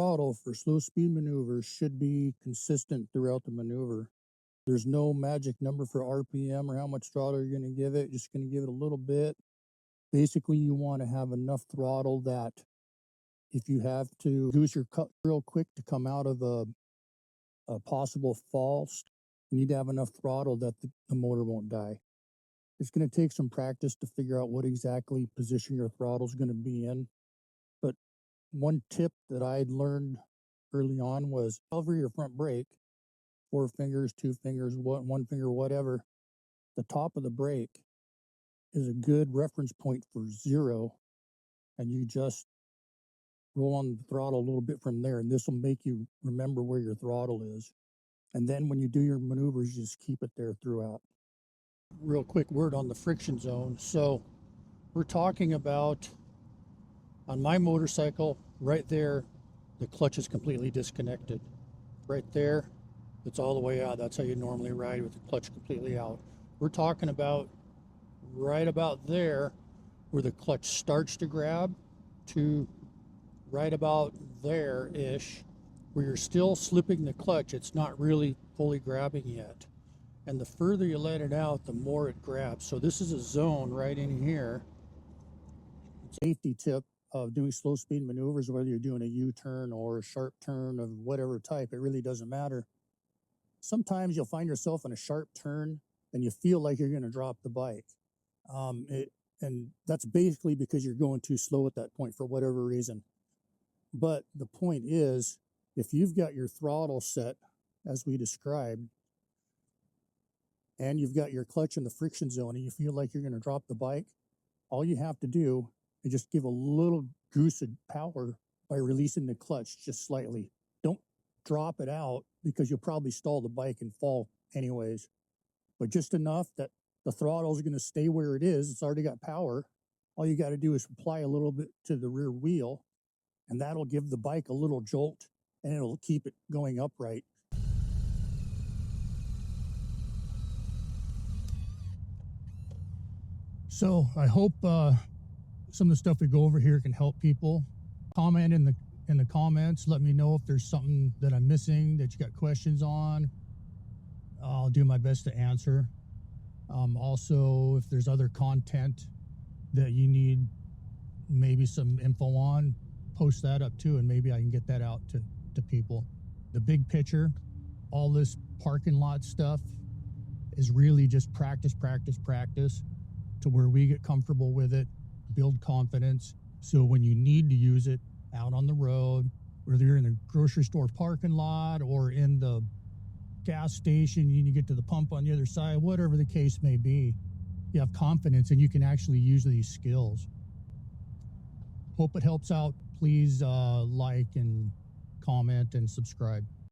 throttle for slow speed maneuvers should be consistent throughout the maneuver. There's no magic number for RPM or how much throttle you're going to give it. Just going to give it a little bit. Basically, you want to have enough throttle that if you have to goose your cut real quick to come out of a possible fall, you need to have enough throttle that the motor won't die. It's going to take some practice to figure out what exactly position your throttle is going to be in. But one tip that I learned early on was over your front brake, 4 fingers, 2 fingers, one finger, whatever, the top of the brake is a good reference point for 0, and you just roll on the throttle a little bit from there, and this will make you remember where your throttle is. And then when you do your maneuvers, just keep it there throughout. Real quick word on the friction zone. So we're talking about, on my motorcycle, right there, the clutch is completely disconnected. Right there, it's all the way out. That's how you normally ride, with the clutch completely out. We're talking about right about there, where the clutch starts to grab, to right about there-ish, where you're still slipping the clutch. It's not really fully grabbing yet. And the further you let it out, the more it grabs. So this is a zone right in here. It's a safety tip of doing slow speed maneuvers, whether you're doing a U-turn or a sharp turn of whatever type, it really doesn't matter. Sometimes you'll find yourself in a sharp turn and you feel like you're going to drop the bike. And that's basically because you're going too slow at that point for whatever reason. But the point is, if you've got your throttle set as we described, and you've got your clutch in the friction zone and you feel like you're going to drop the bike, all you have to do is just give a little goose of power by releasing the clutch just slightly. Don't drop it out, because you'll probably stall the bike and fall anyways. But just enough that the throttle is going to stay where it is. It's already got power. All you got to do is apply a little bit to the rear wheel, and that'll give the bike a little jolt, and it'll keep it going upright. So I hope some of the stuff we go over here can help people. Comment in the comments. Let me know if there's something that I'm missing that you got questions on. I'll do my best to answer. Also, if there's other content that you need maybe some info on, post that up too, and maybe I can get that out to people. The big picture, all this parking lot stuff is really just practice to where we get comfortable with it, build confidence. So when you need to use it out on the road, whether you're in a grocery store parking lot or in the gas station, you need to get to the pump on the other side, whatever the case may be, you have confidence and you can actually use these skills. Hope it helps out. Please like and comment and subscribe.